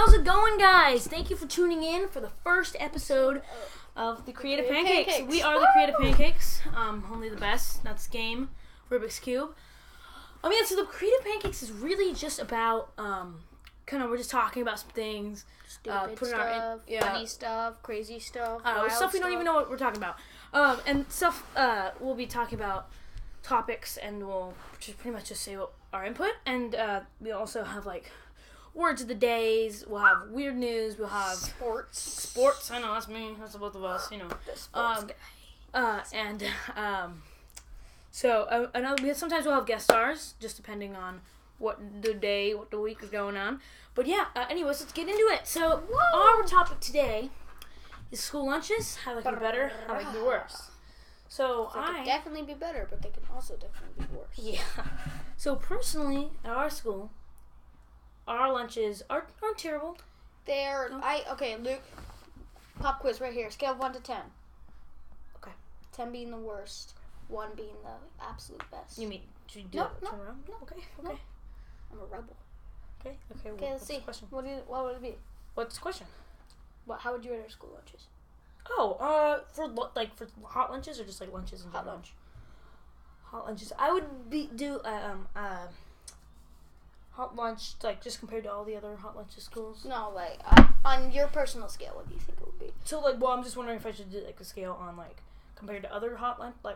How's it going, guys? Thank you for tuning in for the first episode of the Creative Pancakes. We are the Creative Pancakes. Only the best. That's game. Rubik's Cube. So the Creative Pancakes is really just about, we're just talking about some things. Stupid stuff, funny stuff, crazy stuff, stuff we don't even know what we're talking about. And stuff, we'll be talking about topics, and we'll just pretty much just say what our input. And we also have, words of the days. We'll have weird news. We'll have sports. I know, that's me. That's the both of us. The sports guy. Sometimes we'll have guest stars, just depending on what the week is going on. But yeah, anyways, let's get into it. So our topic today is school lunches. How they can be better, how they can be worse. So they can definitely be better, but they can also definitely be worse. Yeah. So personally, at our school, our lunches aren't terrible. Luke, pop quiz right here. Scale of 1 to 10. Okay. 10 being the worst, 1 being the absolute best. You mean, should you do it? No. Turn around? No. Okay. I'm a rebel. Okay, let's see. Question? What would it be? What's the question? How would you rate our school lunches? For hot lunches or just lunches in general? Hot lunches. I would do hot lunch, just compared to all the other hot lunches schools. No, on your personal scale, what do you think it would be? So, I'm just wondering if I should do, a scale on, compared to other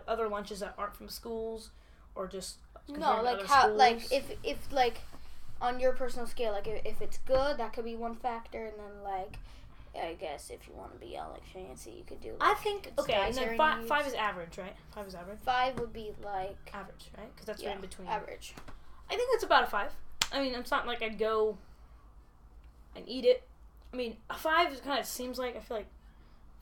other lunches that aren't from schools, or just compared to other schools? if on your personal scale, if it's good, that could be one factor, and then, I guess if you want to be all, fancy, you could do, I think, and then 5 is average, right? 5 is average? 5 would be, average, right? Because that's right in between. Average. I think that's about a 5. It's not like I'd go and eat it. A 5 kind of seems like, I feel like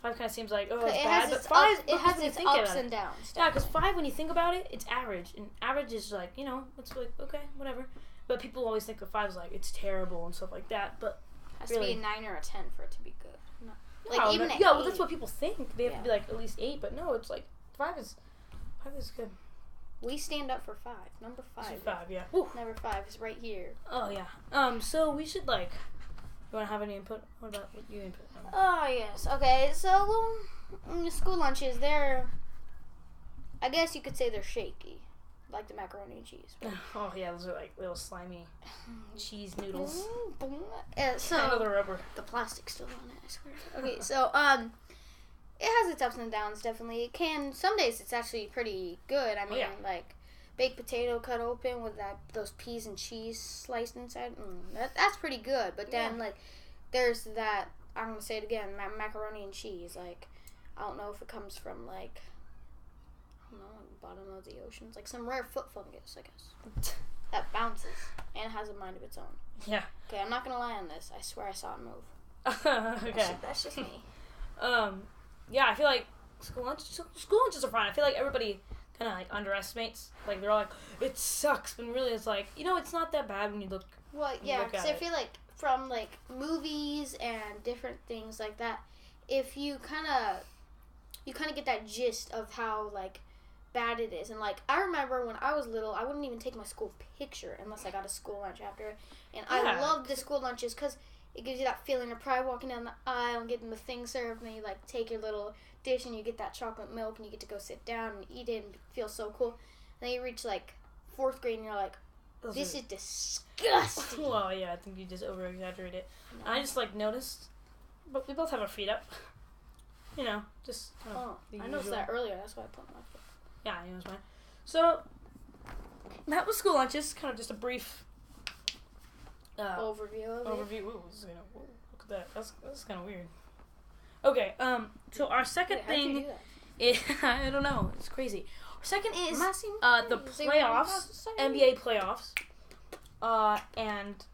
5 kind of seems like, it's bad. But 5, it has its ups and downs. Yeah, because 5, when you think about it, it's average. And average is it's okay, whatever. But people always think of 5 as it's terrible and stuff like that. But it has to be a 9 or a 10 for it to be good. No. That's what people think. They have to be at least 8. But no, it's 5 is good. We stand up for 5. Number 5. 5, yeah. Number 5 is right here. Oh, yeah. So we should, you want to have any input? What about what you input? Oh, yes. Okay, so, school lunches, they're, I guess you could say they're shaky. Like the macaroni and cheese. Right? Oh, yeah, those are, little slimy cheese noodles. So, Another rubber. The plastic's still on it, I swear. Okay, so, it has its ups and downs, definitely. Some days it's actually pretty good. Baked potato cut open with those peas and cheese sliced inside. That's pretty good. But then, there's that, I'm going to say it again, macaroni and cheese. I don't know if it comes from, bottom of the ocean. It's some rare foot fungus, I guess. That bounces and has a mind of its own. Yeah. Okay, I'm not going to lie on this. I swear I saw it move. Okay. That's just me. Yeah, I feel like school lunches are fine. I feel like everybody kind of underestimates. They're all it sucks, but really it's it's not that bad when you look. Well, yeah, because I feel from movies and different things like that, if you kind of get that gist of how bad it is. And I remember when I was little, I wouldn't even take my school picture unless I got a school lunch after it. And I loved the school lunches because it gives you that feeling of pride walking down the aisle and getting the thing served, and then you take your little dish and you get that chocolate milk and you get to go sit down and eat it and feel so cool. And then you reach 4th grade and you're like, this is disgusting. Well, yeah, I think you just over exaggerate it. No. I just noticed, but we both have our feet up. Just kind of I noticed that earlier. That's why I put my foot. Yeah, it was fine. So that was school lunches. Kind of just a brief overview of it. Ooh, look at that. That's kind of weird. Okay. So our second thing is I don't know. It's crazy. Our second is the playoffs, NBA playoffs. And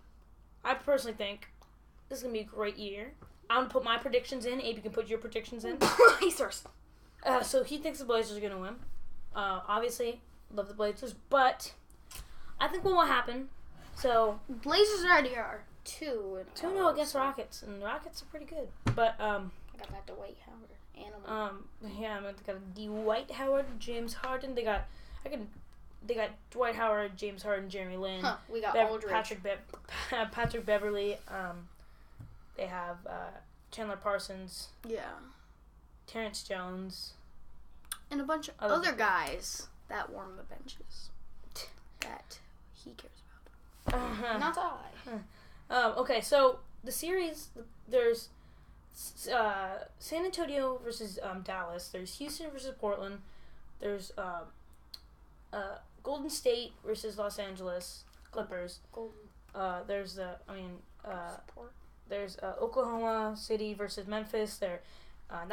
I personally think this is gonna be a great year. I'm gonna put my predictions in. Abe, you can put your predictions in. Blazers. So he thinks the Blazers are gonna win. Obviously, love the Blazers, but I think what will happen. So Blazers already are 2-0 against Rockets, and the Rockets are pretty good. But I got that Dwight Howard animal. They got Dwight Howard, James Harden. They got Dwight Howard, James Harden, Jeremy Lin. We got Aldridge. Patrick Beverly. They have Chandler Parsons. Yeah. Terrence Jones. And a bunch of other guys that warm the benches. That he cares about. Not I. Okay, so the series, there's San Antonio versus Dallas. There's Houston versus Portland. There's Golden State versus Los Angeles Clippers. There's Oklahoma City versus Memphis. That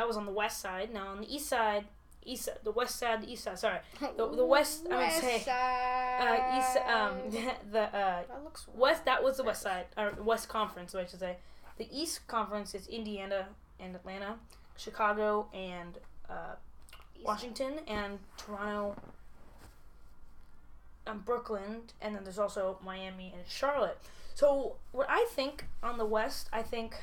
was on the west side. Now on the east side. The west side, the east side. Sorry, the west. I would say east. That looks west. That was the west side, or West Conference, I should say. The East Conference is Indiana and Atlanta, Chicago and Washington, and Toronto, and Brooklyn, and then there's also Miami and Charlotte. So what I think on the West, I think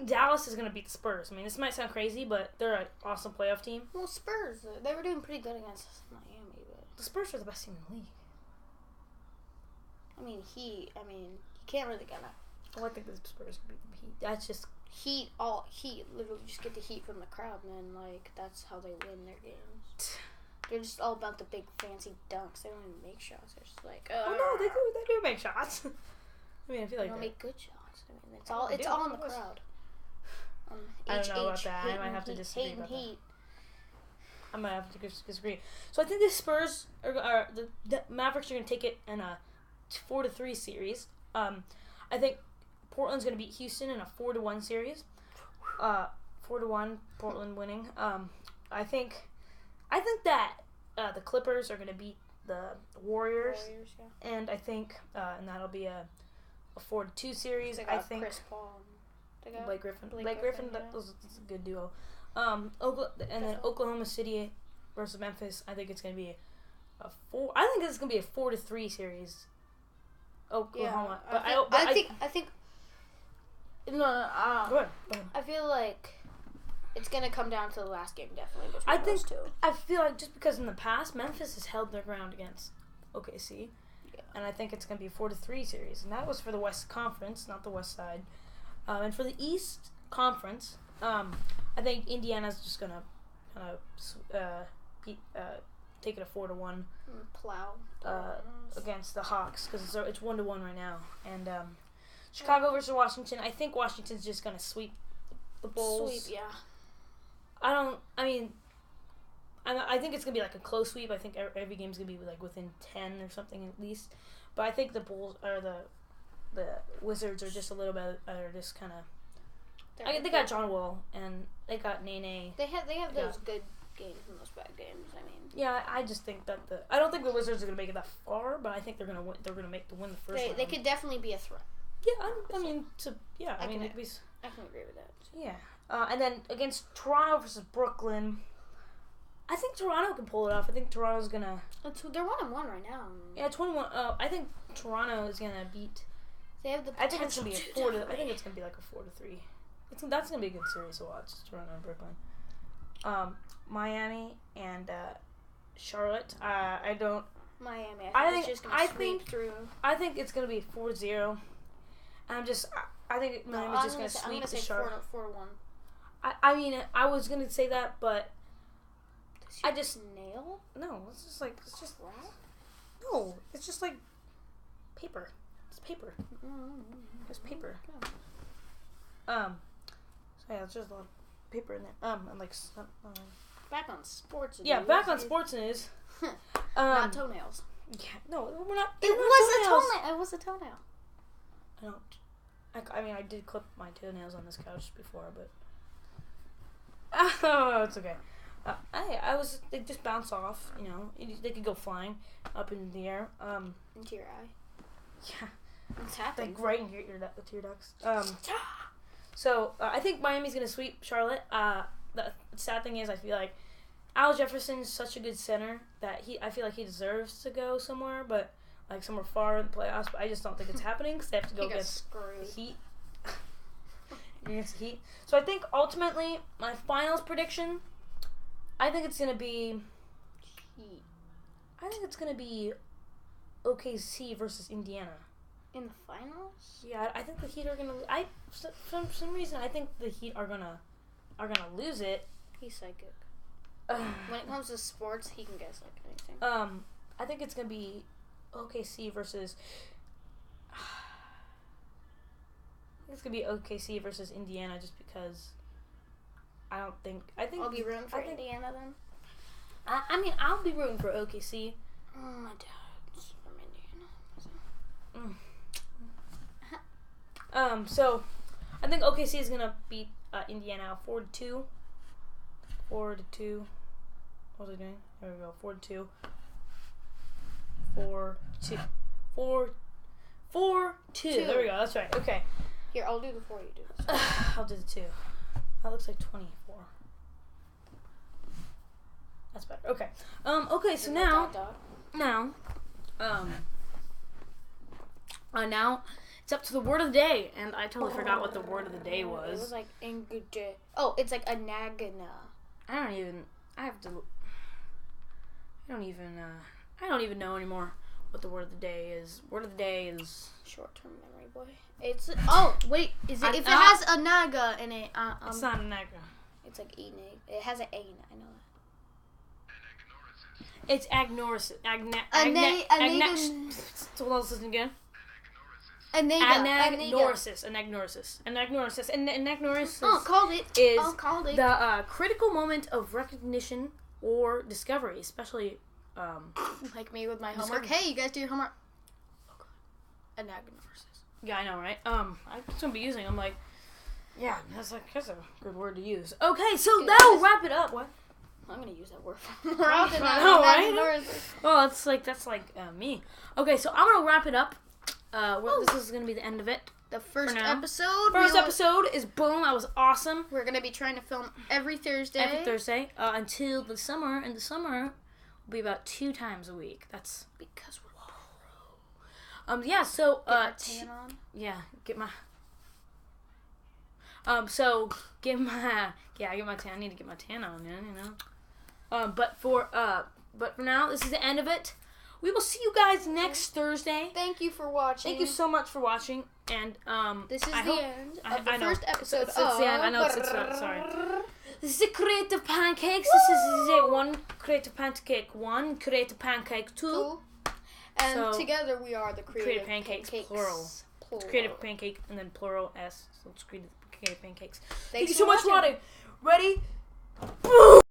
Dallas is going to beat the Spurs. I mean, this might sound crazy, but they're an awesome playoff team. Well, Spurs, they were doing pretty good against Miami, but the Spurs are the best team in the league. I mean, he can't really get Oh, I think the Spurs can beat the Heat. That's just Heat. Literally just get the heat from the crowd, man. Like that's how they win their games. They're just all about the big fancy dunks. They don't even make shots. They're just like, oh no, they do make shots. I mean, I feel like they make good shots. I mean, it's all in the crowd. I don't know about that. I might have to disagree about that. I might have to disagree. So I think the Spurs the Mavericks are going to take it in a 4-3 series. I think Portland's going to beat Houston in a 4-1 series. 4-1, Portland winning. I think that the Clippers are going to beat the Warriors, yeah. And I think and that'll be a 4-2 series. I think Chris Paul. Blake Griffin. That was a good duo. Then Oklahoma City versus Memphis. I think it's going to be a 4. I think it's going to be a 4-3 series. Oklahoma, yeah, I think. No. Go ahead. I feel like it's gonna come down to the last game, definitely. Between those two. I feel like just because in the past Memphis has held their ground against OKC, and I think it's gonna be a 4-3 series, and that was for the West Conference, not the West Side. And for the East Conference, I think Indiana's just gonna kind of take it a 4-1 plow against the Hawks because it's 1-1 right now. And Chicago versus Washington. I think Washington's just gonna sweep the Bulls. Yeah. I think it's gonna be like a close sweep. I think every game's gonna be like within 10 or something at least. But I think the Bulls or the Wizards are just a little bit are just kind of. They got John Wall and they got Nene. They have those good games and those bad games. I mean. Yeah, I just think that I don't think the Wizards are gonna make it that far, but I think they're gonna win. They're gonna win the first round. They could definitely be a threat. Yeah, I can agree with that. Yeah, and then against Toronto versus Brooklyn, I think Toronto can pull it off. I think Toronto's gonna. They're 1-1 right now. Yeah, 21. I think Toronto is gonna beat. They have the. I think it's gonna be I think it's gonna be like a 4-3. That's gonna be a good series to watch. Toronto and Brooklyn. Miami and Charlotte. I don't. Miami. I think it's just gonna sweep through. I think it's gonna be 4-0. I think Miami's just gonna sweep the Charlotte. 4-1. I mean, I was gonna say that, but I just nail. No, it's just like No, it's just like paper. It's paper. It's paper. So yeah, it's just a lot of paper in there. And like. Back on sports. Yeah, back on sports news. Not toenails. Yeah, no, we're not. It was a toenail. It was a toenail. I mean, I did clip my toenails on this couch before, but oh, it's okay. They just bounce off. You know, they could go flying up in the air. Into your eye. Yeah, it's happening. Like right in your tear ducts. So I think Miami's gonna sweep Charlotte. The sad thing is, I feel like Al Jefferson's such a good center that I feel like he deserves to go somewhere, but like somewhere far in the playoffs. But I just don't think it's happening because they have to go against the Heat. Against the Heat. So I think ultimately my finals prediction, I think it's gonna be Heat. I think it's gonna be OKC versus Indiana. In the finals? Yeah, I think the Heat are gonna. For some reason I think the Heat are gonna lose it. He's psychic. When it comes to sports, he can guess like anything. I think it's gonna be OKC versus. It's gonna be OKC versus Indiana, just because. I think I'll be rooting for Indiana then. I mean, I'll be rooting for OKC. My dad's from Indiana. So I think OKC is gonna beat Indiana 4-2. 4-2. What was I doing? There we go. 4-2. 4-2. There we go. That's right. Okay. Here, I'll do the 4. You do this. I'll do the 2. That looks like 24. That's better. Okay. Okay. So now it's up to the word of the day, and I totally forgot what the word of the day was. It was like Engage. Oh, it's like Anagana. I don't even know anymore what the word of the day is. Word of the day is short-term memory, boy. It's wait, is it if it has a naga in it? It's not a naga. It's like enag. It has an a. I know that. It's agnosis. Hold on, listen again. Anagnosis. Called it. Is the critical moment of recognition or discovery, especially like me with my homework. Hey, you guys do your homework. Anagnosis. Yeah, I know, right? I'm just gonna be using. I'm like, yeah, that's a good word to use. Okay, so that'll wrap it up. What? I'm gonna use that word more often. I know, right? Well, that's like me. Okay, so I'm gonna wrap it up. This is gonna be the end of it. The first episode. First episode is boom. That was awesome. We're gonna be trying to film every Thursday. Until the summer. And the summer will be about 2 times a week. That's because we're pro. Yeah. So get my tan on. Yeah. Get my. So get my. Yeah, I get my tan. I need to get my tan on, man. You know. But for now, this is the end of it. We will see you guys next Thursday. Thank you for watching. Thank you so much for watching. And this is the end of the first episode. It's the end. I know it's sorry. This is Creative Pancakes. This is one Creative Pancake 1, Creative Pancake 2. And together we are the Creative Pancakes. Plural. It's Creative Pancake and then plural S. So it's Creative Pancakes. Thank you so much for watching. Ready? Boom!